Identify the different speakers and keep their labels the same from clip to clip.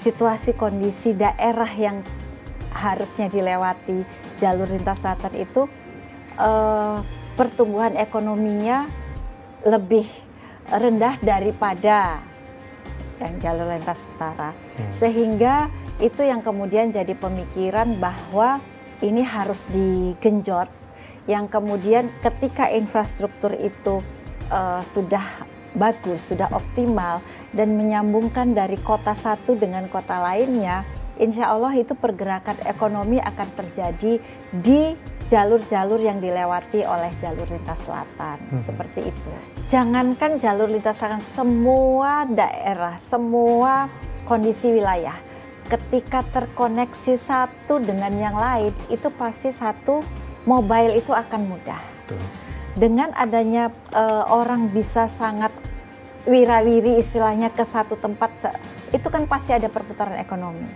Speaker 1: situasi kondisi daerah yang harusnya dilewati jalur lintas selatan itu pertumbuhan ekonominya lebih rendah daripada yang jalur lintas utara. Sehingga itu yang kemudian jadi pemikiran bahwa ini harus digenjot, yang kemudian ketika infrastruktur itu sudah bagus, sudah optimal, dan menyambungkan dari kota satu dengan kota lainnya, insya Allah itu pergerakan ekonomi akan terjadi di jalur-jalur yang dilewati oleh jalur lintas selatan, seperti itu. Jangankan jalur lintas selatan, semua daerah, semua kondisi wilayah, ketika terkoneksi satu dengan yang lain, itu pasti satu mobile itu akan mudah. Betul. Dengan adanya orang bisa sangat wirawiri istilahnya ke satu tempat, itu kan pasti ada perputaran ekonomi.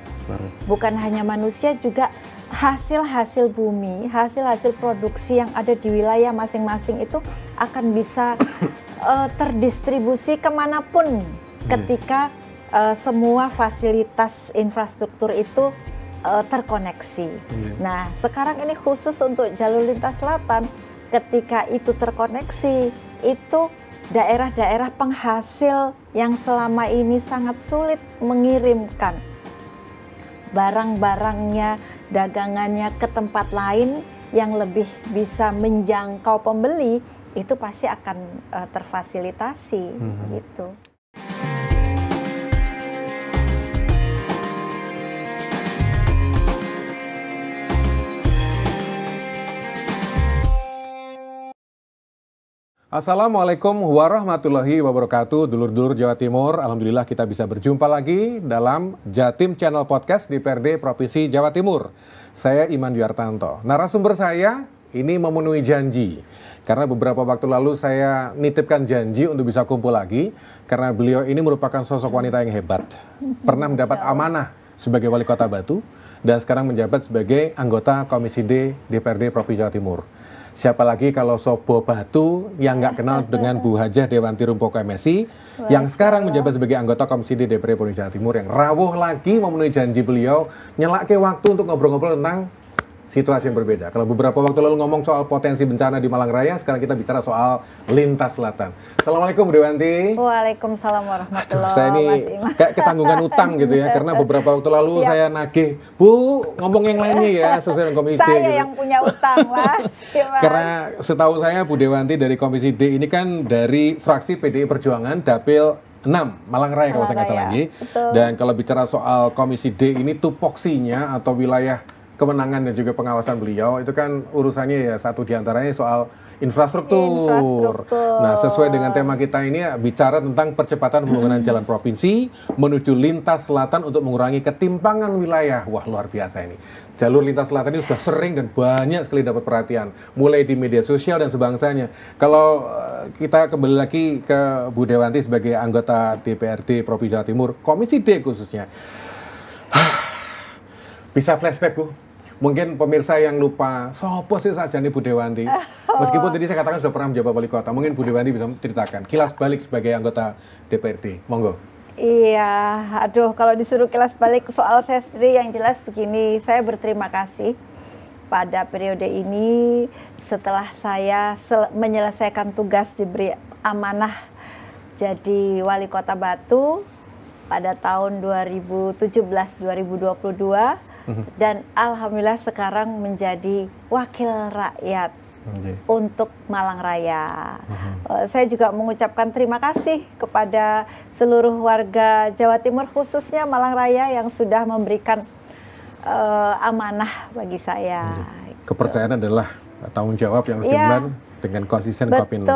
Speaker 1: Bukan hanya manusia, juga hasil-hasil bumi, hasil-hasil produksi yang ada di wilayah masing-masing itu akan bisa terdistribusi kemanapun ketika semua fasilitas infrastruktur itu terkoneksi. Nah, sekarang ini khusus untuk jalur lintas selatan, ketika itu terkoneksi, itu daerah-daerah penghasil yang selama ini sangat sulit mengirimkan barang-barangnya, dagangannya ke tempat lain yang lebih bisa menjangkau pembeli, itu pasti akan terfasilitasi gitu.
Speaker 2: Assalamualaikum warahmatullahi wabarakatuh, dulur-dulur Jawa Timur. Alhamdulillah kita bisa berjumpa lagi dalam Jatim Channel Podcast DPRD Provinsi Jawa Timur. Saya Iman Duyartanto. Narasumber saya ini memenuhi janji. Karena beberapa waktu lalu saya nitipkan janji untuk bisa kumpul lagi. Karena beliau ini merupakan sosok wanita yang hebat. Pernah mendapat amanah sebagai Wali Kota Batu. Dan sekarang menjabat sebagai anggota Komisi D DPRD Provinsi Jawa Timur. Siapa lagi kalau Sobo Batu yang nggak kenal dengan Bu Hajah Dewanti Rumpoko MSI yang sekarang menjabat sebagai anggota Komisi D DPRD Provinsi Jawa Timur, yang rawuh lagi memenuhi janji beliau, nyelake waktu untuk ngobrol-ngobrol tentang situasi yang berbeda. Kalau beberapa waktu lalu ngomong soal potensi bencana di Malang Raya, sekarang kita bicara soal lintas selatan. Assalamualaikum Bu Dewanti.
Speaker 1: Waalaikumsalam warahmatullahi wabarakatuh.
Speaker 2: Saya ini kayak ketanggungan utang gitu ya, karena beberapa waktu lalu saya nagih, Bu ngomong yang lainnya ya sesuai dengan Komisi D.
Speaker 1: Saya
Speaker 2: gitu.
Speaker 1: yang punya utang lah.
Speaker 2: Karena setahu saya Bu Dewanti dari Komisi D ini kan dari fraksi PDI Perjuangan Dapil 6 Malang Raya kalau saya nggak salah lagi. Dan kalau bicara soal Komisi D ini tupoksinya atau wilayah kemenangan dan juga pengawasan beliau itu kan urusannya ya satu diantaranya soal infrastruktur. Nah, sesuai dengan tema kita ini bicara tentang percepatan pembangunan jalan provinsi menuju lintas selatan untuk mengurangi ketimpangan wilayah. Wah, luar biasa ini. Jalur lintas selatan ini sudah sering dan banyak sekali dapat perhatian, mulai di media sosial dan sebangsanya. Kalau kita kembali lagi ke Bu Dewanti sebagai anggota DPRD Provinsi Jawa Timur, Komisi D khususnya. Bisa flashback Bu? Mungkin pemirsa yang lupa, sopo sih saja nih Bu Dewanti. Meskipun tadi saya katakan sudah pernah menjabat wali kota, mungkin Bu Dewanti bisa menceritakan kilas balik sebagai anggota DPRD. Monggo.
Speaker 1: Iya, aduh kalau disuruh kilas balik soal saya sendiri, yang jelas begini, saya berterima kasih pada periode ini setelah saya menyelesaikan tugas diberi amanah jadi wali kota Batu pada tahun 2017-2022. Dan alhamdulillah sekarang menjadi wakil rakyat untuk Malang Raya. Saya juga mengucapkan terima kasih kepada seluruh warga Jawa Timur, khususnya Malang Raya yang sudah memberikan amanah bagi saya.
Speaker 2: Kepercayaan adalah tanggung jawab yang harus diemban dengan konsisten Kopin.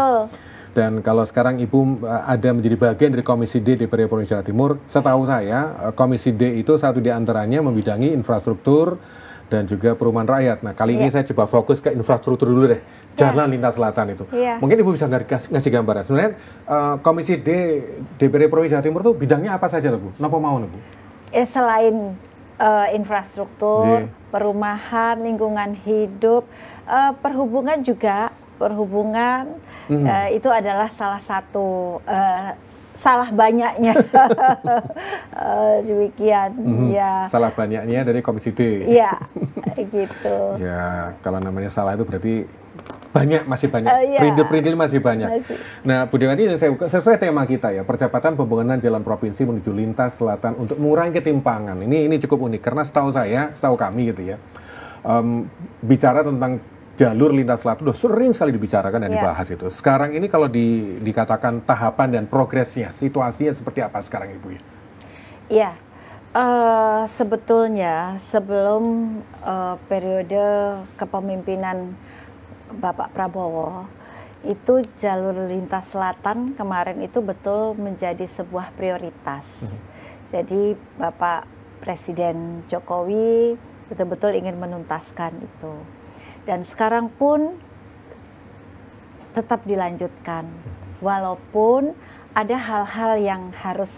Speaker 2: Dan kalau sekarang Ibu ada menjadi bagian dari Komisi D DPRD Provinsi Jawa Timur, setahu saya Komisi D itu satu di antaranya membidangi infrastruktur dan juga perumahan rakyat. Nah, kali ini saya coba fokus ke infrastruktur dulu deh, jalan lintas selatan itu. Mungkin Ibu bisa ngasih gambaran. Sebenarnya Komisi D DPRD Provinsi Jawa Timur itu bidangnya apa saja Bu? Napa mau Bu?
Speaker 1: Selain infrastruktur, perumahan, lingkungan hidup, perhubungan juga. Perhubungan itu adalah salah satu salah banyaknya. Demikian. Ya.
Speaker 2: Salah banyaknya dari Komisi D.
Speaker 1: Iya, gitu.
Speaker 2: Ya, kalau namanya salah itu berarti masih banyak.
Speaker 1: Iya.
Speaker 2: Perintil-perintil masih banyak. Nah, Bu Dewanti, sesuai tema kita ya, percepatan pembangunan jalan provinsi menuju lintas selatan untuk mengurangi ketimpangan. Ini cukup unik karena setahu kami gitu ya, bicara tentang jalur lintas selatan sudah sering sekali dibicarakan dan dibahas itu. Sekarang ini kalau dikatakan tahapan dan progresnya, situasinya seperti apa sekarang, Ibu ya?
Speaker 1: Iya, sebetulnya sebelum periode kepemimpinan Bapak Prabowo, itu jalur lintas selatan kemarin itu betul menjadi sebuah prioritas. Jadi Bapak Presiden Jokowi betul-betul ingin menuntaskan itu. Dan sekarang pun tetap dilanjutkan, walaupun ada hal-hal yang harus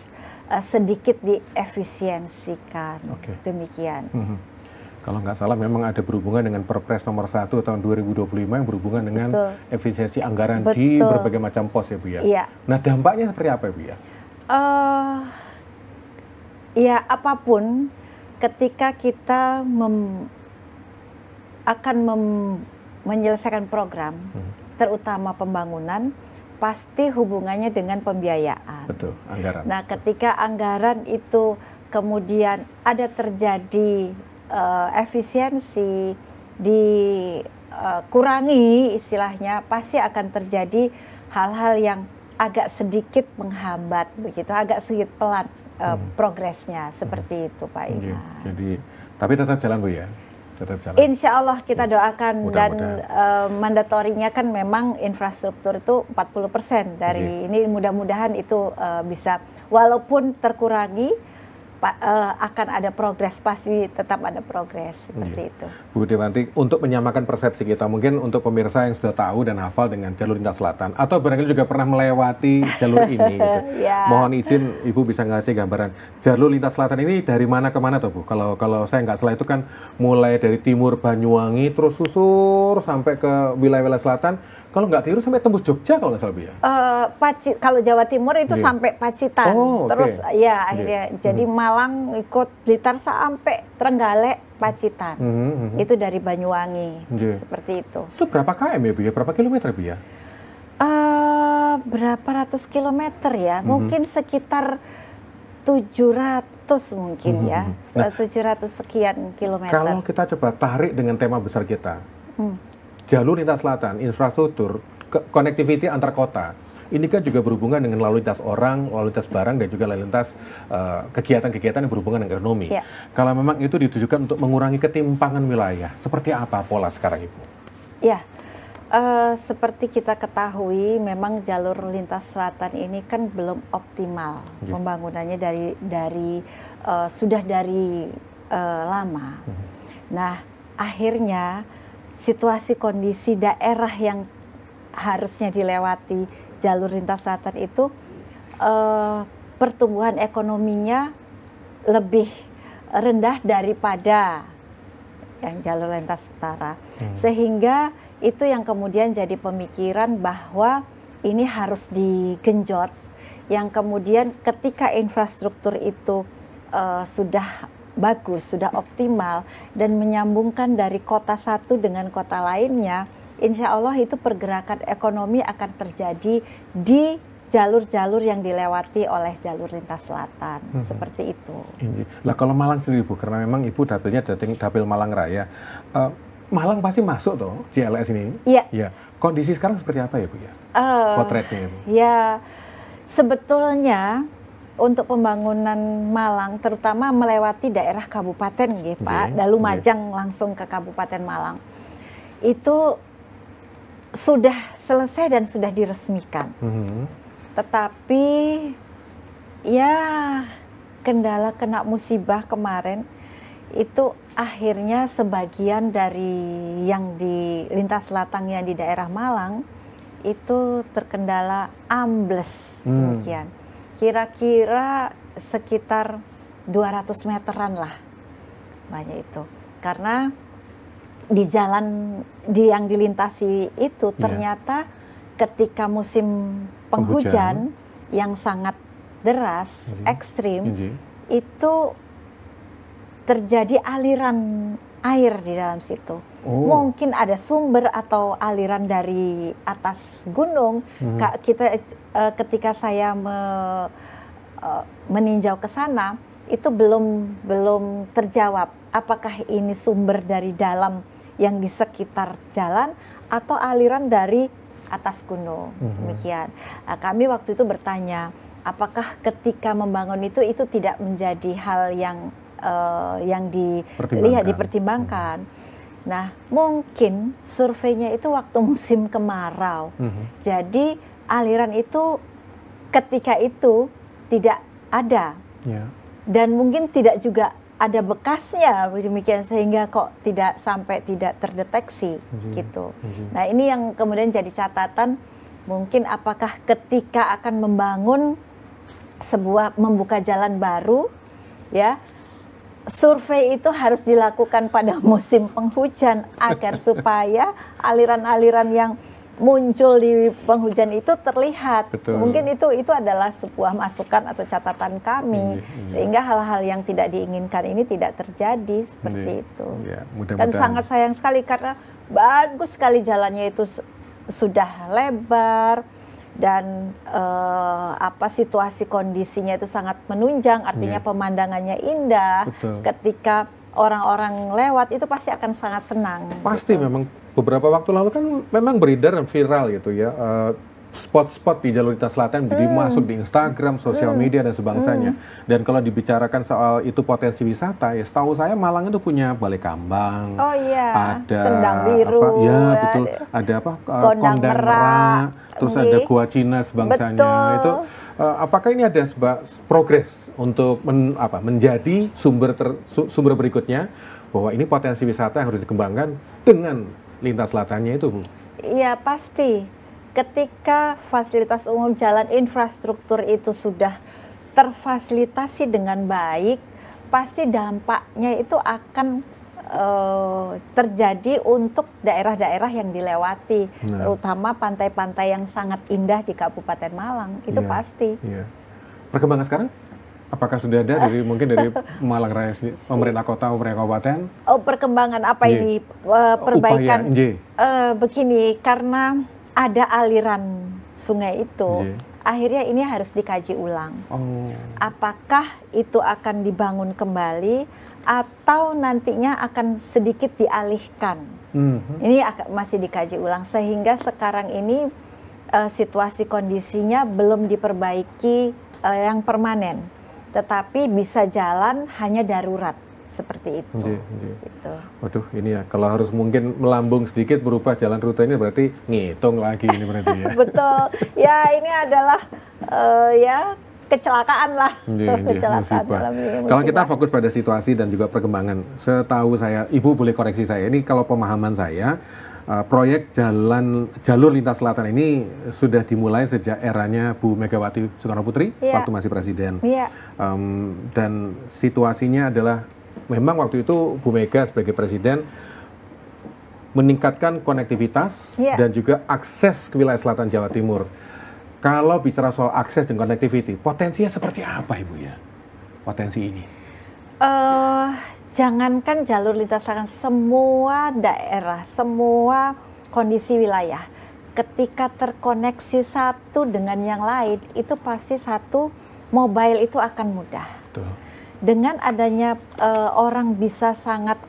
Speaker 1: sedikit diefisiensikan. Demikian.
Speaker 2: Kalau nggak salah memang ada berhubungan dengan Perpres nomor 1 tahun 2025 yang berhubungan dengan efisiensi anggaran di berbagai macam pos ya Bu ya.
Speaker 1: Iya.
Speaker 2: Nah dampaknya seperti apa Bu ya?
Speaker 1: Ya apapun ketika kita akan menyelesaikan program, terutama pembangunan, pasti hubungannya dengan pembiayaan.
Speaker 2: Betul, anggaran.
Speaker 1: Nah, ketika anggaran itu kemudian ada terjadi efisiensi, dikurangi istilahnya, pasti akan terjadi hal-hal yang agak sedikit menghambat, begitu, agak sedikit pelan progresnya, seperti itu Pak Iman.
Speaker 2: Jadi, tapi tetap jalan Bu ya?
Speaker 1: Insya Allah kita doakan. Dan mandatorinya kan memang infrastruktur itu 40% dari ini, mudah-mudahan itu bisa walaupun terkurangi akan ada progres, pasti tetap ada progres seperti itu.
Speaker 2: Bu Dewanti, untuk menyamakan persepsi kita, mungkin untuk pemirsa yang sudah tahu dan hafal dengan jalur lintas selatan atau barangkali juga pernah melewati jalur ini gitu. Mohon izin Ibu bisa ngasih gambaran jalur lintas selatan ini dari mana ke mana tuh Bu? Kalau saya nggak salah itu kan mulai dari timur Banyuwangi terus susur sampai ke wilayah-wilayah selatan. Kalau nggak keliru sampai tembus Jogja kalau nggak salah Bu ya?
Speaker 1: Kalau Jawa Timur itu sampai Pacitan, terus ya akhirnya jadi Malang ikut Blitar sampai Trenggalek, Pacitan. Itu dari Banyuwangi, seperti itu.
Speaker 2: Itu berapa km ya Bu ya? Berapa kilometer Bu ya?
Speaker 1: Berapa ratus kilometer ya? Mungkin sekitar 700 mungkin ya, 700 sekian kilometer.
Speaker 2: Kalau kita coba tarik dengan tema besar kita, jalur lintas selatan, infrastruktur, connectivity antar kota, ini kan juga berhubungan dengan lalu lintas orang, lalu lintas barang, dan juga lalu lintas kegiatan-kegiatan yang berhubungan dengan ekonomi. Kalau memang itu ditujukan untuk mengurangi ketimpangan wilayah, seperti apa pola sekarang Ibu? Ya,
Speaker 1: seperti kita ketahui, memang jalur lintas selatan ini kan belum optimal pembangunannya sudah dari lama. Nah, akhirnya situasi kondisi daerah yang harusnya dilewati jalur lintas selatan itu pertumbuhan ekonominya lebih rendah daripada yang jalur lintas utara, sehingga itu yang kemudian jadi pemikiran bahwa ini harus digenjot, yang kemudian ketika infrastruktur itu sudah bagus, sudah optimal dan menyambungkan dari kota satu dengan kota lainnya, insya Allah itu pergerakan ekonomi akan terjadi di jalur-jalur yang dilewati oleh jalur lintas selatan, seperti itu.
Speaker 2: Nah kalau Malang sendiri Bu, karena memang Ibu dapilnya dapil Malang Raya, Malang pasti masuk toh JLS ini?
Speaker 1: Iya.
Speaker 2: Kondisi sekarang seperti apa ya Bu ya? Potretnya itu?
Speaker 1: Ya, sebetulnya untuk pembangunan Malang, terutama melewati daerah kabupaten, gitu Pak, Dalu Majang langsung ke Kabupaten Malang, itu sudah selesai dan sudah diresmikan. Tetapi ya kendala kena musibah kemarin, itu akhirnya sebagian dari yang di lintas selatan yang di daerah Malang itu terkendala ambles, demikian. Kira-kira sekitar 200 meteran lah banyak itu, karena di jalan yang dilintasi itu ternyata ketika musim penghujan yang sangat deras, ekstrim, itu terjadi aliran air di dalam situ. Mungkin ada sumber atau aliran dari atas gunung. Ketika saya meninjau ke sana, itu belum terjawab. Apakah ini sumber dari dalam yang di sekitar jalan atau aliran dari atas gunung? Demikian. Nah, kami waktu itu bertanya, apakah ketika membangun itu tidak menjadi hal yang dipertimbangkan. Nah, mungkin surveinya itu waktu musim kemarau. Jadi aliran itu ketika itu tidak ada. Dan mungkin tidak juga ada bekasnya, demikian, sehingga kok sampai tidak terdeteksi gitu. Nah, ini yang kemudian jadi catatan, mungkin apakah ketika akan membuka jalan baru, ya, survei itu harus dilakukan pada musim penghujan agar supaya aliran-aliran yang muncul di penghujan itu terlihat. Betul. Mungkin itu adalah sebuah masukan atau catatan kami, sehingga hal-hal yang tidak diinginkan ini tidak terjadi seperti itu. Dan sangat sayang sekali karena bagus sekali jalannya itu sudah lebar. Dan situasi kondisinya itu sangat menunjang, artinya pemandangannya indah. Betul. Ketika orang-orang lewat itu pasti akan sangat senang.
Speaker 2: Pasti gitu. Memang beberapa waktu lalu kan memang beredar dan viral gitu ya, spot-spot di jalur lintas selatan jadi masuk di Instagram, sosial media dan sebangsanya. Dan kalau dibicarakan soal itu potensi wisata, ya setahu saya Malang itu punya Balai Kambang, ada
Speaker 1: Sendang Biru,
Speaker 2: betul, ada Kondang Merak, terus ada Gua Cina sebangsanya. Itu apakah ini ada progres untuk menjadi sumber berikutnya, bahwa ini potensi wisata yang harus dikembangkan dengan lintas selatannya itu, Bu?
Speaker 1: Iya, pasti. Ketika fasilitas umum, jalan, infrastruktur itu sudah terfasilitasi dengan baik, pasti dampaknya itu akan terjadi untuk daerah-daerah yang dilewati, terutama pantai-pantai yang sangat indah di Kabupaten Malang, itu pasti.
Speaker 2: Perkembangan sekarang? Apakah sudah ada mungkin dari Malang Raya sendiri, pemerintah kota, pemerintah kabupaten?
Speaker 1: Perkembangan apa ini? Perbaikan begini, karena ada aliran sungai itu, akhirnya ini harus dikaji ulang. Apakah itu akan dibangun kembali atau nantinya akan sedikit dialihkan? Ini masih dikaji ulang, sehingga sekarang ini situasi kondisinya belum diperbaiki yang permanen, tetapi bisa jalan hanya darurat. Seperti itu. Gitu.
Speaker 2: Waduh, ini ya kalau harus mungkin melambung sedikit berubah jalan rute ini berarti ngitung lagi ini berarti ya.
Speaker 1: Betul. Ya, ini adalah kecelakaan lah.
Speaker 2: Kecelakaan. Kalau kita fokus pada situasi dan juga perkembangan, setahu saya, Ibu boleh koreksi saya, ini kalau pemahaman saya, proyek jalur lintas selatan ini sudah dimulai sejak eranya Bu Megawati Soekarno Putri waktu masih presiden. Dan situasinya adalah memang waktu itu Bu Mega sebagai presiden meningkatkan konektivitas dan juga akses ke wilayah selatan Jawa Timur. Kalau bicara soal akses dan connectivity, potensinya seperti apa, Ibu ya? Potensi ini?
Speaker 1: Jangankan jalur lintas selatan, semua daerah, semua kondisi wilayah, ketika terkoneksi satu dengan yang lain, itu pasti satu mobile itu akan mudah.
Speaker 2: Betul.
Speaker 1: Dengan adanya orang bisa sangat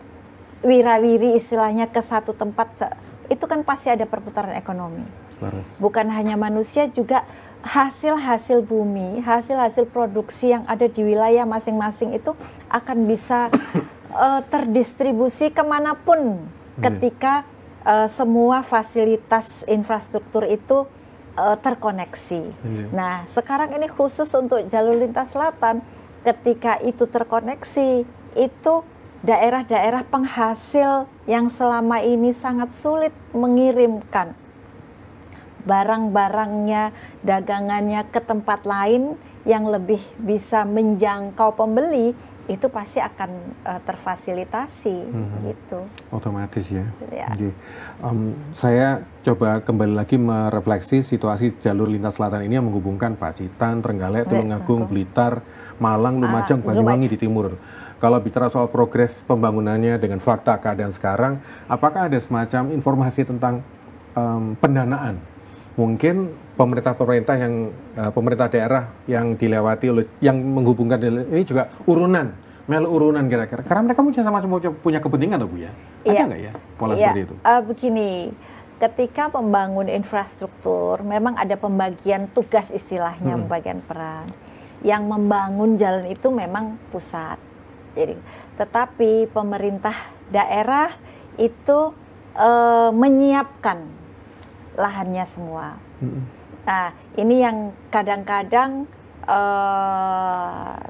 Speaker 1: wirawiri istilahnya ke satu tempat, itu kan pasti ada perputaran ekonomi. Bukan hanya manusia, juga hasil-hasil bumi, hasil-hasil produksi yang ada di wilayah masing-masing itu akan bisa terdistribusi kemanapun ketika semua fasilitas infrastruktur itu terkoneksi. Nah, sekarang ini khusus untuk jalur lintas selatan, ketika itu terkoneksi, itu daerah-daerah penghasil yang selama ini sangat sulit mengirimkan barang-barangnya, dagangannya ke tempat lain yang lebih bisa menjangkau pembeli, itu pasti akan terfasilitasi gitu.
Speaker 2: Otomatis ya.
Speaker 1: Ya.
Speaker 2: Okay. Saya coba kembali lagi merefleksi situasi jalur lintas selatan ini yang menghubungkan Pacitan, Trenggalek, Tulungagung, Blitar, Malang, Lumajang, Banyuwangi di timur. Kalau bicara soal progres pembangunannya dengan fakta keadaan sekarang, apakah ada semacam informasi tentang pendanaan? Mungkin pemerintah yang pemerintah daerah yang dilewati oleh yang menghubungkan ini juga urunan kira-kira. Karena mereka punya kepentingan tuh Bu ya. Ada nggak ya pola seperti itu?
Speaker 1: Begini, ketika membangun infrastruktur memang ada pembagian tugas istilahnya, pembagian peran. Yang membangun jalan itu memang pusat. Jadi, tetapi pemerintah daerah itu menyiapkan lahannya semua. Nah, ini yang kadang-kadang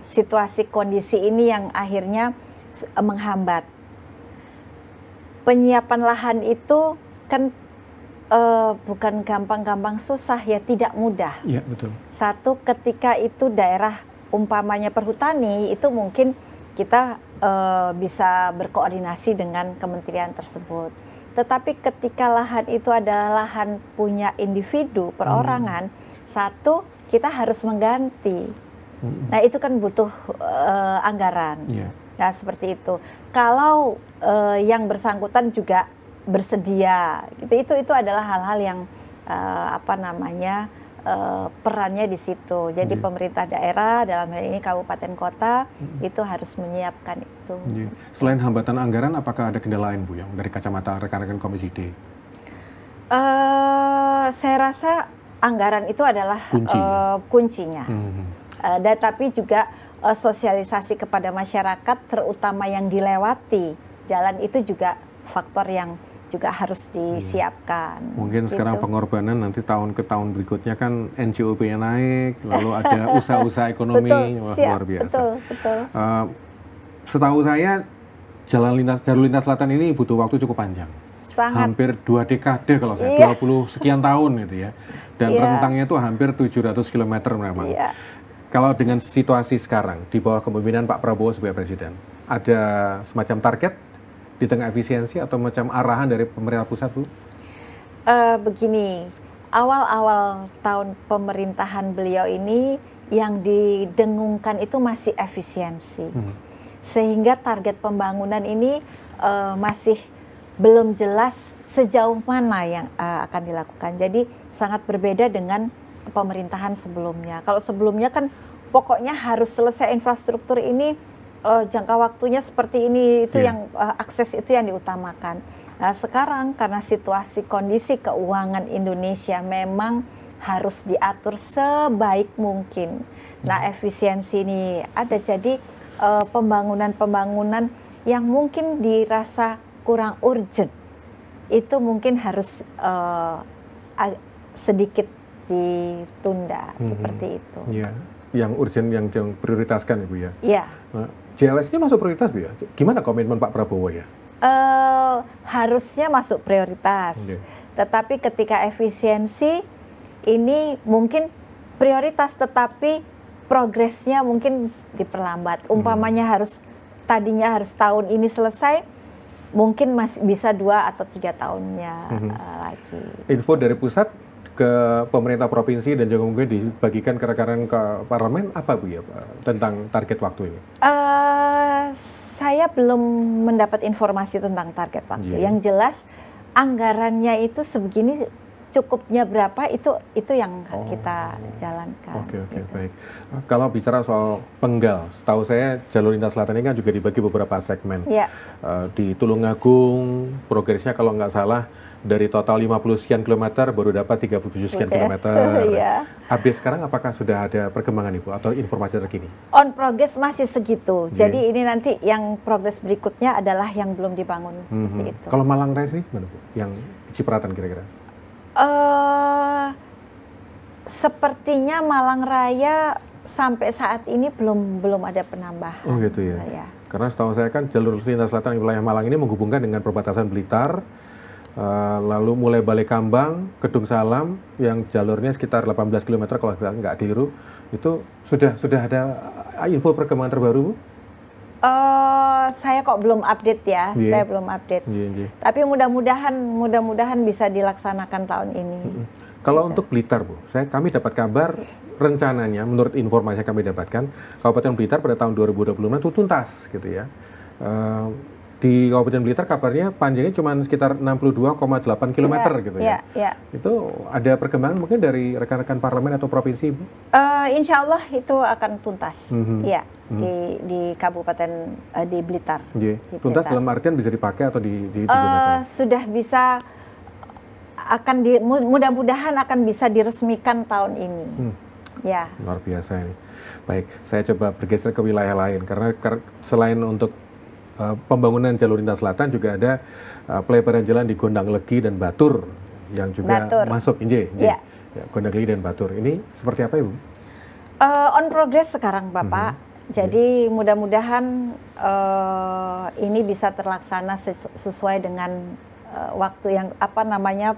Speaker 1: situasi kondisi ini yang akhirnya menghambat. Penyiapan lahan itu kan bukan gampang-gampang susah ya, tidak mudah.
Speaker 2: Iya, betul.
Speaker 1: Satu, ketika itu daerah umpamanya perhutani, itu mungkin kita bisa berkoordinasi dengan kementerian tersebut. Tetapi ketika lahan itu adalah lahan punya individu, perorangan, satu, kita harus mengganti. Nah, itu kan butuh anggaran. Nah, seperti itu. Kalau yang bersangkutan juga bersedia, gitu, itu adalah hal-hal yang perannya di situ. Jadi pemerintah daerah dalam hal ini kabupaten kota itu harus menyiapkan itu.
Speaker 2: Selain hambatan anggaran, apakah ada kendala lain Bu yang dari kacamata rekan-rekan Komisi D?
Speaker 1: Saya rasa anggaran itu adalah kuncinya. Dan tapi juga sosialisasi kepada masyarakat, terutama yang dilewati jalan itu juga faktor yang juga harus disiapkan.
Speaker 2: Mungkin gitu. Sekarang pengorbanan nanti tahun ke tahun berikutnya kan NJOP-nya naik, lalu ada usaha-usaha ekonomi.
Speaker 1: Betul,
Speaker 2: luar biasa.
Speaker 1: Betul.
Speaker 2: Setahu saya jalur lintas selatan ini butuh waktu cukup panjang.
Speaker 1: Sangat.
Speaker 2: Hampir 2 dekade kalau saya, 20 sekian tahun gitu ya. Dan rentangnya itu hampir 700 km memang. Kalau dengan situasi sekarang di bawah kepemimpinan Pak Prabowo sebagai presiden, ada semacam target di tengah efisiensi atau macam arahan dari pemerintah pusat, Bu?
Speaker 1: Begini, awal-awal tahun pemerintahan beliau ini yang didengungkan itu masih efisiensi. Sehingga target pembangunan ini masih belum jelas sejauh mana yang akan dilakukan. Jadi sangat berbeda dengan pemerintahan sebelumnya. Kalau sebelumnya kan pokoknya harus selesai infrastruktur ini, jangka waktunya seperti ini, itu yang akses itu yang diutamakan. Nah, sekarang karena situasi kondisi keuangan Indonesia memang harus diatur sebaik mungkin. Nah, efisiensi ini ada, jadi pembangunan-pembangunan yang mungkin dirasa kurang urgent itu mungkin harus sedikit ditunda, seperti itu.
Speaker 2: Yang urgent, yang prioritaskan, Ibu ya?
Speaker 1: Iya.
Speaker 2: Nah, JLS-nya masuk prioritas, Bu ya? Gimana komitmen Pak Prabowo ya?
Speaker 1: Harusnya masuk prioritas. Tetapi ketika efisiensi, ini mungkin prioritas, tetapi progresnya mungkin diperlambat. Umpamanya tadinya harus tahun ini selesai, mungkin masih bisa 2 atau 3 tahunnya lagi.
Speaker 2: Info dari pusat ke pemerintah provinsi dan juga mungkin dibagikan ke rekan-rekan ke parlemen apa Bu ya tentang target waktu ini?
Speaker 1: Saya belum mendapat informasi tentang target waktu. Yang jelas anggarannya itu sebegini, cukupnya berapa itu yang kita jalankan.
Speaker 2: Oke, baik. Kalau bicara soal penggal, setahu saya jalur lintas selatan ini kan juga dibagi beberapa segmen. Di Tulungagung progresnya kalau nggak salah dari total 50 sekian kilometer baru dapat 37 sekian kilometer. Update sekarang apakah sudah ada perkembangan Ibu atau informasi terkini?
Speaker 1: On progress masih segitu. Jadi ini nanti yang progres berikutnya adalah yang belum dibangun seperti itu.
Speaker 2: Kalau Malang Raya sih mana Bu? Yang Cipratan kira-kira?
Speaker 1: Sepertinya Malang Raya sampai saat ini belum ada penambahan.
Speaker 2: Oh gitu ya. Karena setahu saya kan jalur lintas selatan wilayah Malang ini menghubungkan dengan perbatasan Blitar, lalu mulai Balekambang, Kedung Salam yang jalurnya sekitar 18 km kalau nggak keliru. Itu sudah ada info perkembangan terbaru, Bu?
Speaker 1: Saya kok belum update ya,
Speaker 2: Yeah.
Speaker 1: saya belum update.
Speaker 2: Yeah.
Speaker 1: Tapi mudah-mudahan bisa dilaksanakan tahun ini.
Speaker 2: Kalau untuk Blitar, Bu, kami dapat kabar rencananya, menurut informasi yang kami dapatkan, Kabupaten Blitar pada tahun 2025 itu tuntas, gitu ya. Di Kabupaten Blitar kabarnya panjangnya cuma sekitar 62,8 km gitu ya.
Speaker 1: Iya.
Speaker 2: Itu ada perkembangan mungkin dari rekan-rekan parlemen atau provinsi, Bu?
Speaker 1: Insya Allah itu akan tuntas, ya, di Kabupaten di Blitar.
Speaker 2: Yeah.
Speaker 1: Di
Speaker 2: Tuntas
Speaker 1: Blitar.
Speaker 2: dalam artian bisa dipakai atau digunakan?
Speaker 1: Sudah bisa, mudah-mudahan akan bisa diresmikan tahun ini. Ya.
Speaker 2: Luar biasa ini. Baik, saya coba bergeser ke wilayah lain karena selain untuk pembangunan jalur lintas selatan juga ada pelebaran jalan di Gondang Legi dan Batur yang juga masuk
Speaker 1: Ya.
Speaker 2: Ya, Gondang Legi dan Batur. Ini seperti apa, Ibu?
Speaker 1: On progress sekarang, Bapak. Jadi mudah-mudahan ini bisa terlaksana sesuai dengan waktu yang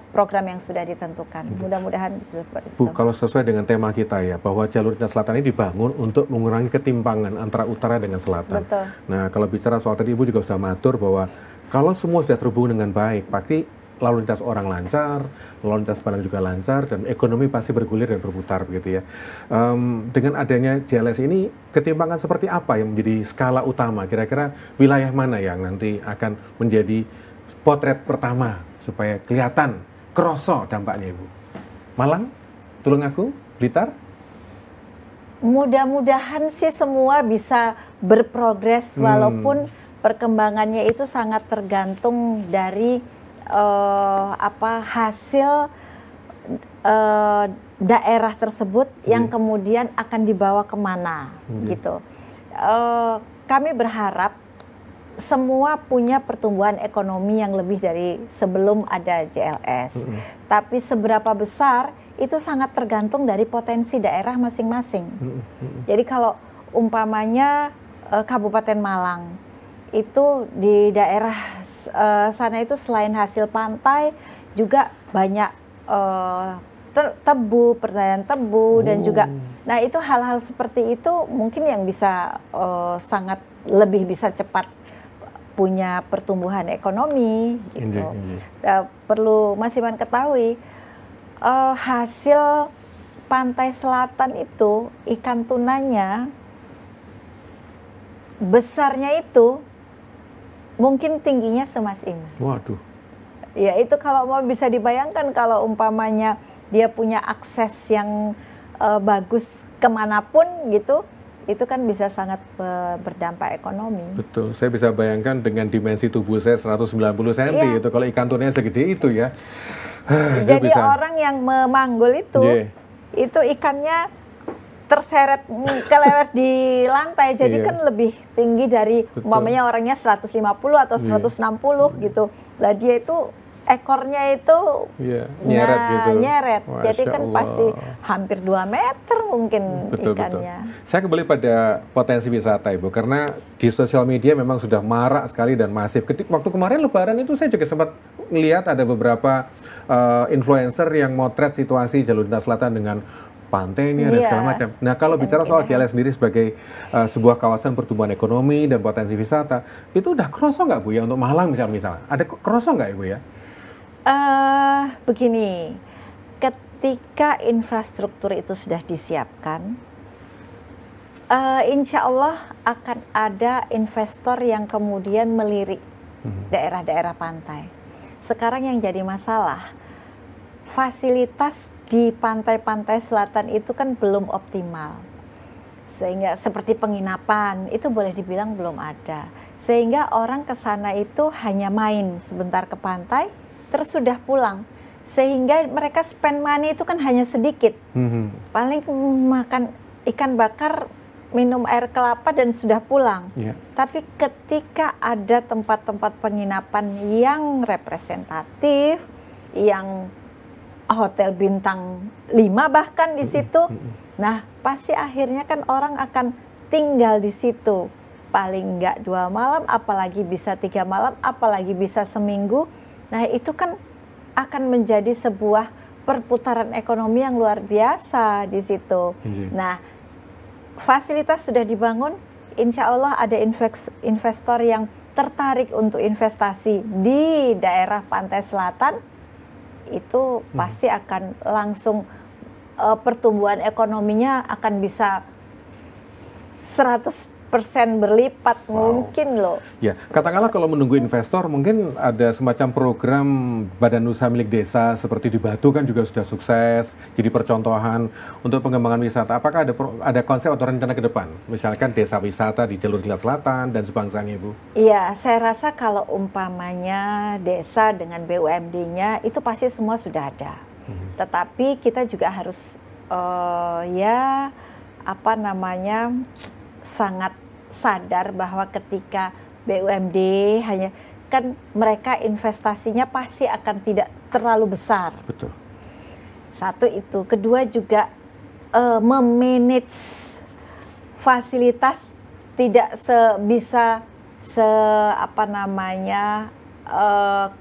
Speaker 1: program yang sudah ditentukan. Mudah-mudahan seperti itu.
Speaker 2: Bu, kalau sesuai dengan tema kita ya, bahwa jalur lintas selatan ini dibangun untuk mengurangi ketimpangan antara utara dengan selatan.
Speaker 1: Betul.
Speaker 2: Nah, kalau bicara soal tadi Ibu juga sudah matur bahwa kalau semua sudah terhubung dengan baik, pasti lalu lintas orang lancar, lalu lintas barang juga lancar, dan ekonomi pasti bergulir dan berputar begitu ya. Dengan adanya JLS ini, ketimpangan seperti apa yang menjadi skala utama? Kira-kira wilayah mana yang nanti akan menjadi potret pertama supaya kelihatan kroso dampaknya, Ibu? Malang, Tulungagung, Blitar?
Speaker 1: Mudah-mudahan sih semua bisa berprogres walaupun perkembangannya itu sangat tergantung dari hasil daerah tersebut yang kemudian akan dibawa kemana gitu. Kami berharap semua punya pertumbuhan ekonomi yang lebih dari sebelum ada JLS. Tapi seberapa besar itu sangat tergantung dari potensi daerah masing-masing. Jadi kalau umpamanya Kabupaten Malang itu di daerah sana itu selain hasil pantai juga banyak tebu, pertanian tebu dan juga, nah itu hal-hal seperti itu mungkin yang bisa sangat lebih bisa cepat punya pertumbuhan ekonomi gitu. Perlu Mas Iman ketahui hasil pantai selatan itu ikan tunanya besarnya itu mungkin tingginya seMas Iman.
Speaker 2: Waduh.
Speaker 1: Ya itu kalau mau bisa dibayangkan kalau umpamanya dia punya akses yang bagus kemanapun gitu, itu kan bisa sangat berdampak ekonomi.
Speaker 2: Betul, saya bisa bayangkan dengan dimensi tubuh saya 190 cm itu kalau ikan tunanya segede itu ya.
Speaker 1: Jadi orang yang memanggul itu ikannya terseret kelewat di lantai, jadi kan lebih tinggi dari umpamanya orangnya 150 atau 160 gitu. Lah dia itu ekornya itu
Speaker 2: nyeret gitu.
Speaker 1: Nyeret. Jadi kan
Speaker 2: Allah.
Speaker 1: pasti hampir 2 meter mungkin ikannya.
Speaker 2: Saya kembali pada potensi wisata, Ibu, karena di sosial media memang sudah marak sekali dan masif. Waktu kemarin Lebaran itu saya juga sempat melihat ada beberapa influencer yang motret situasi jalur lintas selatan dengan pantainya dan segala macam. Nah, kalau bicara soal JLS sendiri sebagai sebuah kawasan pertumbuhan ekonomi dan potensi wisata, itu udah kroso nggak, Bu, ya, untuk Malang misalnya? Ada kroso nggak, Ibu, ya?
Speaker 1: Begini, ketika infrastruktur itu sudah disiapkan, insya Allah akan ada investor yang kemudian melirik daerah-daerah pantai. Sekarang yang jadi masalah, fasilitas di pantai-pantai selatan itu kan belum optimal. Sehingga seperti penginapan, itu boleh dibilang belum ada. Sehingga orang ke sana itu hanya main sebentar ke pantai, terus sudah pulang. Sehingga mereka spend money itu kan hanya sedikit. Paling makan ikan bakar, minum air kelapa dan sudah pulang. Tapi ketika ada tempat-tempat penginapan yang representatif, yang hotel bintang 5 bahkan di situ, nah pasti akhirnya kan orang akan tinggal di situ. Paling enggak 2 malam, apalagi bisa 3 malam, apalagi bisa seminggu. Nah itu kan akan menjadi sebuah perputaran ekonomi yang luar biasa di situ. Nah fasilitas sudah dibangun, insya Allah ada investor yang tertarik untuk investasi di daerah pantai selatan, itu pasti akan langsung pertumbuhan ekonominya akan bisa 100% berlipat. Mungkin loh.
Speaker 2: Ya, katakanlah kalau menunggu investor, mungkin ada semacam program badan usaha milik desa seperti di Batu kan juga sudah sukses, jadi percontohan untuk pengembangan wisata. Apakah ada konsep atau rencana ke depan? Misalkan desa wisata di jalur Kila Selatan dan sebangsanya, Ibu?
Speaker 1: Iya, saya rasa kalau umpamanya desa dengan BUMD-nya itu pasti semua sudah ada. Tetapi kita juga harus sangat sadar bahwa ketika BUMD hanya kan mereka investasinya pasti akan tidak terlalu besar.
Speaker 2: Betul.
Speaker 1: Satu itu, kedua juga memanage fasilitas tidak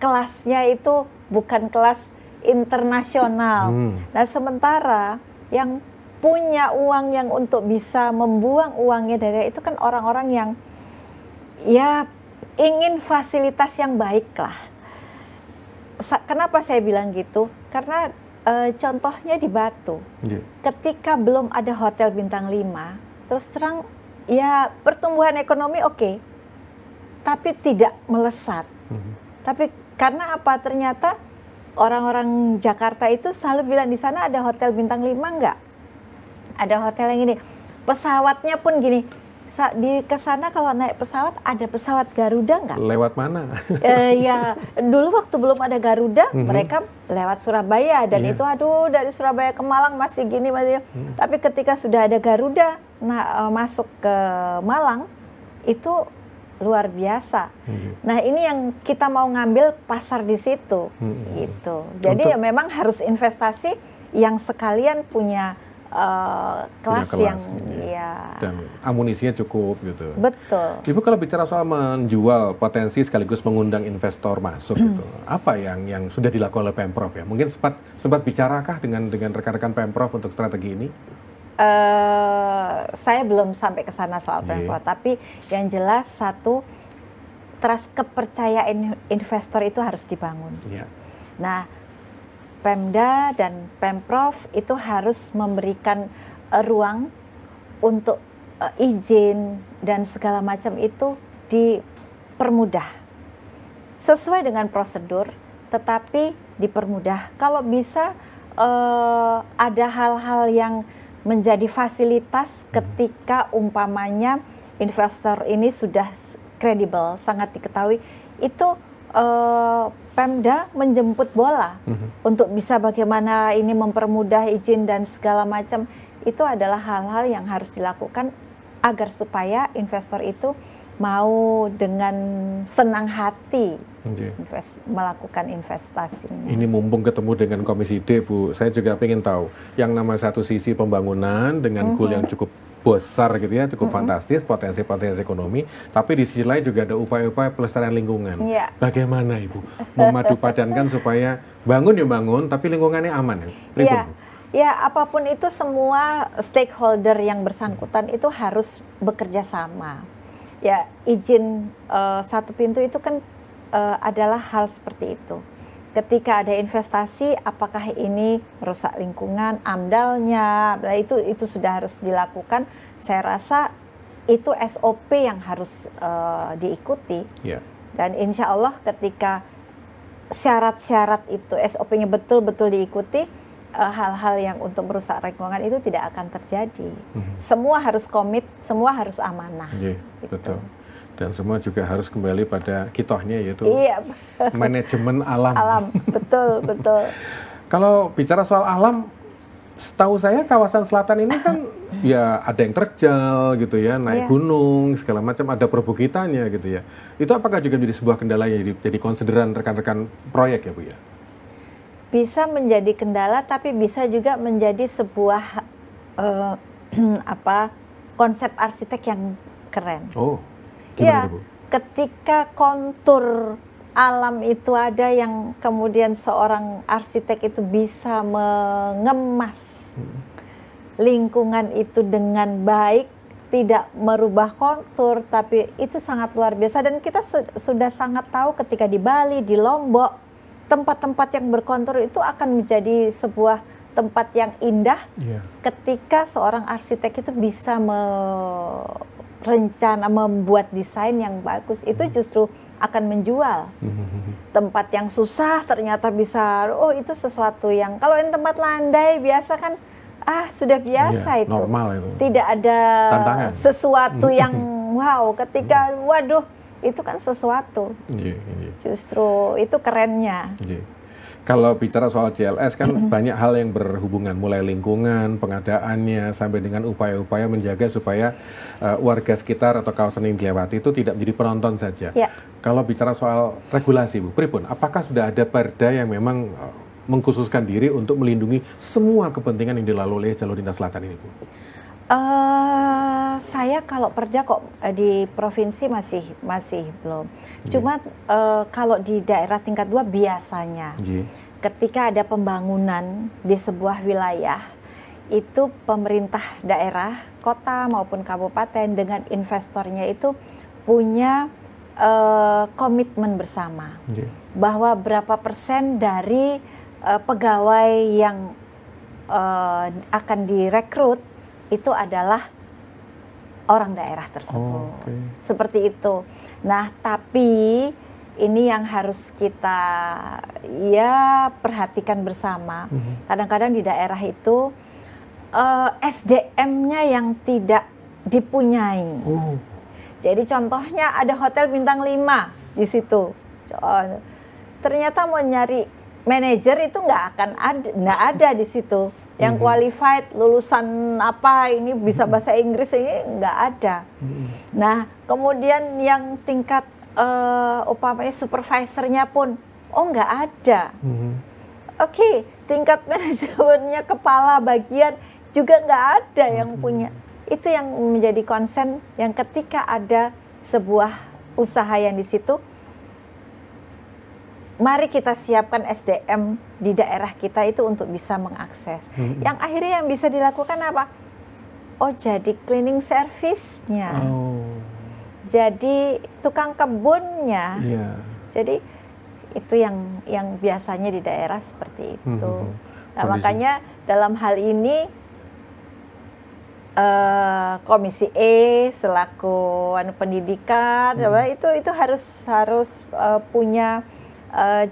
Speaker 1: kelasnya itu bukan kelas internasional. Nah, sementara yang punya uang yang untuk bisa membuang uangnya dari itu kan orang-orang yang ya ingin fasilitas yang baik lah. Kenapa saya bilang gitu? Karena contohnya di Batu, ketika belum ada hotel bintang 5, terus terang ya pertumbuhan ekonomi oke, tapi tidak melesat. Tapi karena apa? Ternyata orang-orang Jakarta itu selalu bilang di sana ada hotel bintang 5 enggak? Ada hotel yang gini, pesawatnya pun gini. Di kesana kalau naik pesawat, ada pesawat Garuda nggak?
Speaker 2: Lewat mana?
Speaker 1: Ya dulu waktu belum ada Garuda, mereka lewat Surabaya dan itu aduh dari Surabaya ke Malang masih gini masih. Tapi ketika sudah ada Garuda, masuk ke Malang itu luar biasa. Nah ini yang kita mau ngambil pasar di situ, gitu. Jadi ya memang harus investasi yang sekalian punya kelas yang ya.
Speaker 2: Dan amunisinya cukup gitu.
Speaker 1: Betul.
Speaker 2: Ibu kalau bicara soal menjual potensi sekaligus mengundang investor masuk gitu, apa yang sudah dilakukan oleh Pemprov ya? Mungkin sempat bicarakah dengan rekan-rekan Pemprov untuk strategi ini?
Speaker 1: Saya belum sampai ke sana soal Pemprov, tapi yang jelas satu, trust kepercayaan investor itu harus dibangun. Nah, Pemda dan Pemprov itu harus memberikan ruang untuk izin dan segala macam itu dipermudah sesuai dengan prosedur, tetapi dipermudah. Kalau bisa ada hal-hal yang menjadi fasilitas ketika umpamanya investor ini sudah kredibel, sangat diketahui, itu Pemda menjemput bola untuk bisa bagaimana ini mempermudah izin dan segala macam. Itu adalah hal-hal yang harus dilakukan agar supaya investor itu mau dengan senang hati melakukan investasinya.
Speaker 2: Ini mumpung ketemu dengan Komisi D, Bu, saya juga ingin tahu yang namanya satu sisi pembangunan dengan goal yang cukup besar gitu ya, cukup fantastis, potensi-potensi ekonomi, tapi di sisi lain juga ada upaya-upaya pelestarian lingkungan. Bagaimana Ibu memadupadankan supaya bangun ya bangun, tapi lingkungannya aman ya?
Speaker 1: Ya, apapun itu semua stakeholder yang bersangkutan itu harus bekerja sama. Ya, izin satu pintu itu kan adalah hal seperti itu. Ketika ada investasi, apakah ini merusak lingkungan, AMDAL-nya, itu sudah harus dilakukan. Saya rasa itu SOP yang harus diikuti. Dan insya Allah ketika syarat-syarat itu SOP-nya betul-betul diikuti, hal-hal yang untuk merusak lingkungan itu tidak akan terjadi. Semua harus komit, semua harus amanah.
Speaker 2: Betul. Dan semua juga harus kembali pada kitohnya, yaitu manajemen alam.
Speaker 1: Alam, betul.
Speaker 2: Kalau bicara soal alam, setahu saya kawasan selatan ini kan ya ada yang terjal gitu ya, naik gunung segala macam, ada perbukitannya gitu ya. Itu apakah juga menjadi sebuah kendala yang jadi konsideran rekan-rekan proyek ya Bu ya?
Speaker 1: Bisa menjadi kendala, tapi bisa juga menjadi sebuah konsep arsitek yang keren.
Speaker 2: Gimana, Bu?
Speaker 1: Ketika kontur alam itu ada yang kemudian seorang arsitek itu bisa mengemas lingkungan itu dengan baik, tidak merubah kontur, tapi itu sangat luar biasa. Dan kita sudah sangat tahu ketika di Bali, di Lombok, tempat-tempat yang berkontur itu akan menjadi sebuah tempat yang indah ketika seorang arsitek itu bisa merencana, membuat desain yang bagus. Itu justru akan menjual. Tempat yang susah ternyata bisa, oh itu sesuatu yang, kalau yang tempat landai biasa kan, sudah biasa itu.
Speaker 2: Normal itu.
Speaker 1: Tidak ada tantangan. Sesuatu yang wow, ketika waduh, itu kan sesuatu. Justru itu kerennya.
Speaker 2: Kalau bicara soal CLS kan banyak hal yang berhubungan, mulai lingkungan, pengadaannya, sampai dengan upaya-upaya menjaga supaya warga sekitar atau kawasan yang dilewati itu tidak menjadi penonton saja. Kalau bicara soal regulasi, Bu, pripun, apakah sudah ada perda yang memang mengkhususkan diri untuk melindungi semua kepentingan yang dilalui oleh jalur lintas selatan ini, Bu?
Speaker 1: Saya kalau perda kok di provinsi masih belum. Cuma kalau di daerah tingkat 2 biasanya ketika ada pembangunan di sebuah wilayah, itu pemerintah daerah, kota maupun kabupaten dengan investornya itu punya komitmen bersama bahwa berapa persen dari pegawai yang akan direkrut itu adalah orang daerah tersebut. Seperti itu. Nah, tapi ini yang harus kita perhatikan bersama. Kadang-kadang di daerah itu SDM-nya yang tidak dipunyai. Jadi contohnya ada hotel bintang 5 di situ. Ternyata mau nyari manajer itu nggak ada di situ. Yang qualified, lulusan apa, ini bisa bahasa Inggris, ini nggak ada. Nah, kemudian yang tingkat umpamanya supervisornya pun, nggak ada. Tingkat manajemennya, kepala bagian juga nggak ada yang punya. Itu yang menjadi concern, yang ketika ada sebuah usaha yang di situ, mari kita siapkan SDM di daerah kita itu untuk bisa mengakses. Yang akhirnya yang bisa dilakukan apa? Jadi cleaning service-nya. Jadi tukang kebunnya. Jadi itu yang biasanya di daerah seperti itu. Nah, makanya dalam hal ini Komisi E selaku pendidikan itu harus punya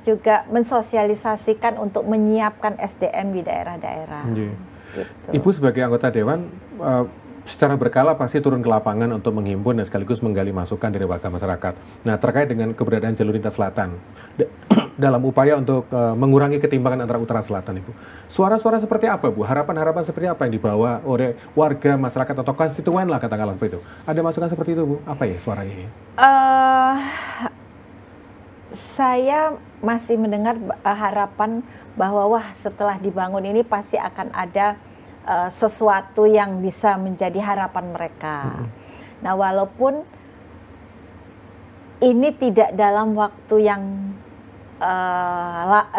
Speaker 1: juga mensosialisasikan untuk menyiapkan SDM di daerah-daerah. Gitu.
Speaker 2: Ibu sebagai anggota Dewan secara berkala pasti turun ke lapangan untuk menghimpun dan sekaligus menggali masukan dari warga masyarakat. Nah, terkait dengan keberadaan jalur lintas selatan dalam upaya untuk mengurangi ketimpangan antara utara selatan, Ibu. Suara-suara seperti apa, Bu? Harapan-harapan seperti apa yang dibawa oleh warga masyarakat atau konstituen lah katakanlah seperti itu? Ada masukan seperti itu, Bu? Apa ya suaranya?
Speaker 1: Saya masih mendengar harapan bahwa setelah dibangun ini pasti akan ada sesuatu yang bisa menjadi harapan mereka. Nah, walaupun ini tidak dalam waktu yang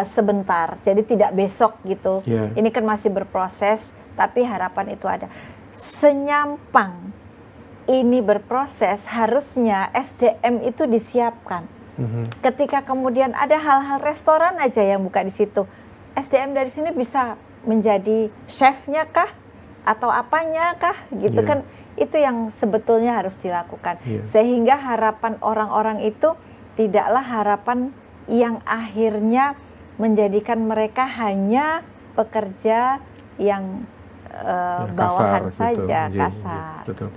Speaker 1: sebentar, jadi tidak besok gitu. Ini kan masih berproses, tapi harapan itu ada. Senyampang ini berproses, harusnya SDM itu disiapkan. Ketika kemudian ada hal-hal restoran aja yang buka di situ, SDM dari sini bisa menjadi chefnya kah atau apanya kah gitu kan, itu yang sebetulnya harus dilakukan sehingga harapan orang-orang itu tidaklah harapan yang akhirnya menjadikan mereka hanya pekerja yang bawahan saja, kasar.
Speaker 2: Betul.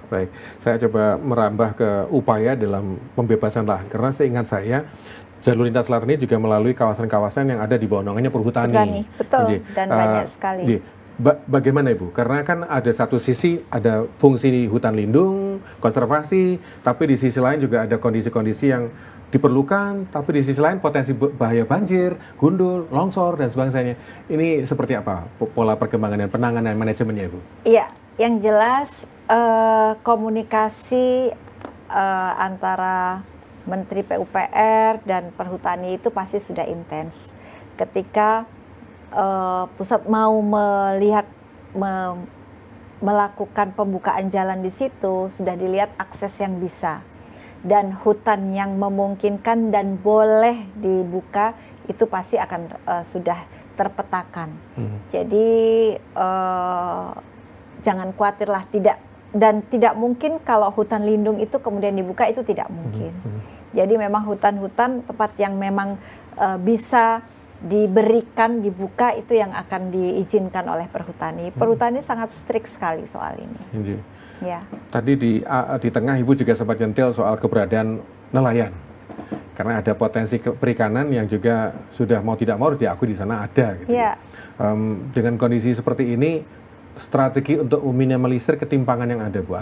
Speaker 2: Baik, saya coba merambah ke upaya dalam pembebasan lahan, karena seingat saya jalur lintas selatan ini juga melalui kawasan-kawasan yang ada di bawah naungannya perhutani.
Speaker 1: Betul, dan banyak sekali.
Speaker 2: Bagaimana, Ibu? Karena kan ada satu sisi ada fungsi hutan lindung, konservasi, tapi di sisi lain juga ada kondisi-kondisi yang diperlukan, tapi di sisi lain potensi bahaya banjir, gundul, longsor, dan sebagainya. Ini seperti apa pola perkembangan dan penanganan manajemennya, Ibu? Iya,
Speaker 1: yang jelas komunikasi antara Menteri PUPR dan Perhutani itu pasti sudah intens. Ketika pusat mau melihat melakukan pembukaan jalan di situ, sudah dilihat akses yang bisa dan hutan yang memungkinkan dan boleh dibuka, itu pasti akan sudah terpetakan. Jadi jangan khawatirlah, tidak mungkin kalau hutan lindung itu kemudian dibuka, itu tidak mungkin. Jadi memang hutan-hutan tempat yang memang bisa diberikan dibuka itu yang akan diizinkan oleh perhutani. Perhutani sangat strict sekali soal ini. Ya.
Speaker 2: Tadi di tengah Ibu juga sempat nyentil soal keberadaan nelayan. Karena ada potensi perikanan yang juga sudah mau tidak mau harus diakui di sana ada. Gitu.
Speaker 1: Ya.
Speaker 2: Dengan kondisi seperti ini, strategi untuk meminimalisir ketimpangan yang ada, Bu,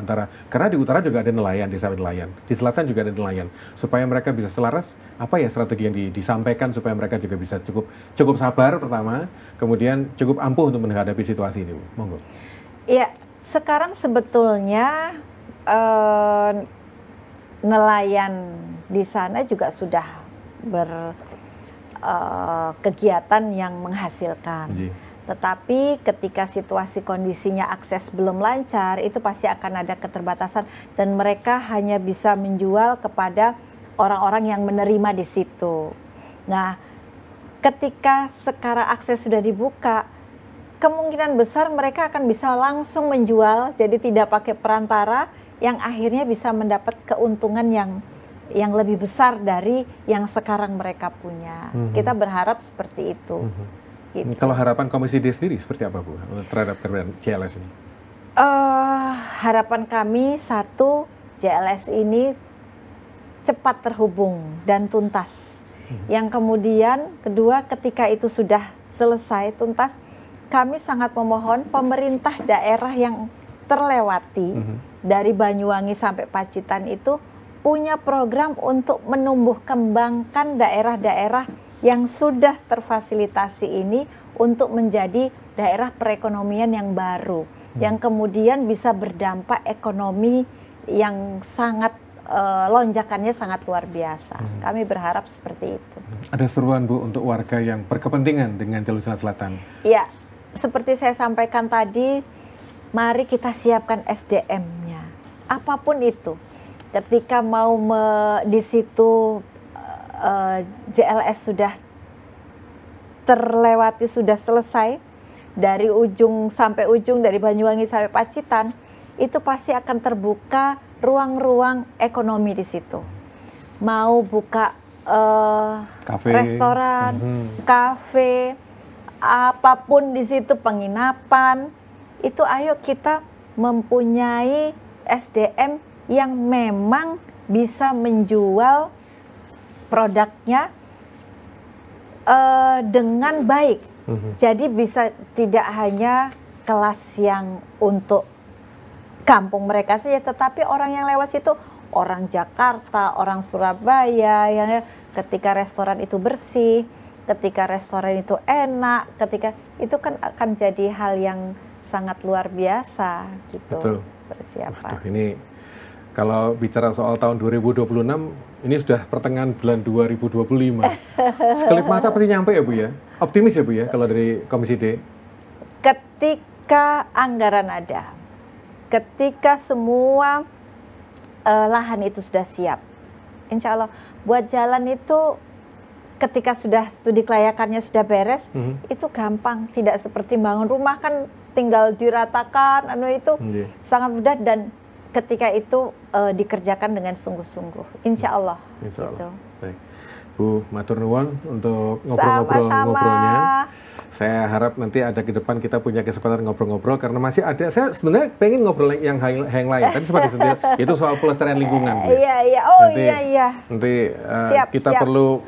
Speaker 2: karena di utara juga ada nelayan, desa nelayan, di selatan juga ada nelayan, supaya mereka bisa selaras. Apa ya strategi yang disampaikan supaya mereka juga bisa cukup sabar pertama, kemudian cukup ampuh untuk menghadapi situasi ini, Bu? Monggo.
Speaker 1: Iya, sekarang sebetulnya nelayan di sana juga sudah berkegiatan yang menghasilkan. Tetapi ketika situasi kondisinya akses belum lancar, itu pasti akan ada keterbatasan dan mereka hanya bisa menjual kepada orang-orang yang menerima di situ. Nah, ketika sekarang akses sudah dibuka, kemungkinan besar mereka akan bisa langsung menjual, jadi tidak pakai perantara, yang akhirnya bisa mendapat keuntungan yang lebih besar dari yang sekarang mereka punya. Kita berharap seperti itu. Gitu.
Speaker 2: Kalau harapan Komisi D sendiri seperti apa, Bu, terhadap JLS ini?
Speaker 1: Harapan kami, satu, JLS ini cepat terhubung dan tuntas. Yang kemudian, kedua, ketika itu sudah selesai, tuntas, kami sangat memohon pemerintah daerah yang terlewati, dari Banyuwangi sampai Pacitan itu, punya program untuk menumbuh kembangkan daerah-daerah yang sudah terfasilitasi ini untuk menjadi daerah perekonomian yang baru, yang kemudian bisa berdampak ekonomi yang sangat lonjakannya sangat luar biasa. Kami berharap seperti itu.
Speaker 2: Ada seruan, Bu, untuk warga yang berkepentingan dengan Jalur Selatan?
Speaker 1: Ya, seperti saya sampaikan tadi, mari kita siapkan SDM-nya, apapun itu. Ketika mau di situ JLS sudah terlewati, sudah selesai dari ujung sampai ujung, dari Banyuwangi sampai Pacitan, itu pasti akan terbuka ruang-ruang ekonomi di situ. Mau buka restoran, kafe, apapun di situ, penginapan, itu ayo kita mempunyai SDM yang memang bisa menjual produknya dengan baik. Jadi bisa tidak hanya kelas yang untuk kampung mereka saja, tetapi orang yang lewat situ, orang Jakarta, orang Surabaya, yang ketika restoran itu bersih, ketika restoran itu enak, ketika itu kan akan jadi hal yang sangat luar biasa gitu.
Speaker 2: Betul.
Speaker 1: Persiapan.
Speaker 2: Waduh, ini kalau bicara soal tahun 2026, ini sudah pertengahan bulan 2025. Sekelip mata pasti nyampe ya, Bu, ya? Optimis ya, Bu, ya, kalau dari Komisi D?
Speaker 1: Ketika anggaran ada, ketika semua lahan itu sudah siap, insya Allah buat jalan itu ketika sudah studi kelayakannya sudah beres, itu gampang. Tidak seperti bangun rumah kan tinggal diratakan, sangat mudah, dan ketika itu dikerjakan dengan sungguh-sungguh, insya Allah.
Speaker 2: Insya Allah.
Speaker 1: Gitu.
Speaker 2: Baik, Bu, matur nuwun untuk ngobrolnya. Saya harap nanti ada ke depan kita punya kesempatan ngobrol-ngobrol, karena masih ada, saya sebenarnya pengen ngobrol yang lain. Tadi sempat disentil, itu soal pelestarian lingkungan.
Speaker 1: Iya.
Speaker 2: Nanti kita perlu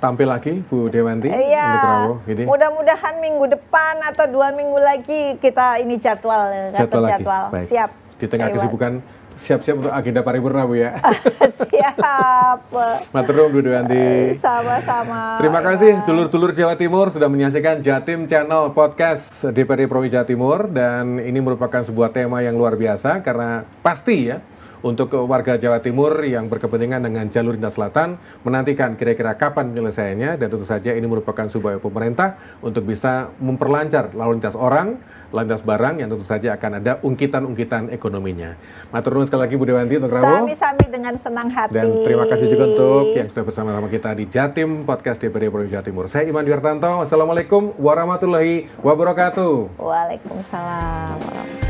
Speaker 2: tampil lagi, Bu Dewanti, untuk Rawo. Gitu.
Speaker 1: Mudah-mudahan minggu depan atau 2 minggu lagi kita ini jadwal.
Speaker 2: Baik.
Speaker 1: Siap.
Speaker 2: Di tengah kesibukan, siap-siap untuk agenda paripurna, Bu, ya.
Speaker 1: Siap.
Speaker 2: Matur nuwun, Bu Dewanti.
Speaker 1: Sama-sama.
Speaker 2: Terima kasih dulur-dulur Jawa Timur sudah menyaksikan Jatim Channel Podcast DPRD Provinsi Jawa Timur, dan ini merupakan sebuah tema yang luar biasa karena pasti ya Untuk warga Jawa Timur yang berkepentingan dengan jalur lintas selatan, menantikan kira-kira kapan penyelesaiannya, dan tentu saja ini merupakan sebuah pemerintah untuk bisa memperlancar lalu lintas orang, lalu lintas barang yang tentu saja akan ada ungkitan-ungkitan ekonominya. Matur nuwun sekali lagi Bu Dewanti, Dr. Rawo.
Speaker 1: Sami-sami dengan senang hati.
Speaker 2: Dan terima kasih juga untuk yang sudah bersama-sama kita di Jatim Podcast DPRD Provinsi Jawa Timur. Saya Iman Dwiartanto. Wassalamualaikum warahmatullahi wabarakatuh.
Speaker 1: Waalaikumsalam warahmatullahi wabarakatuh.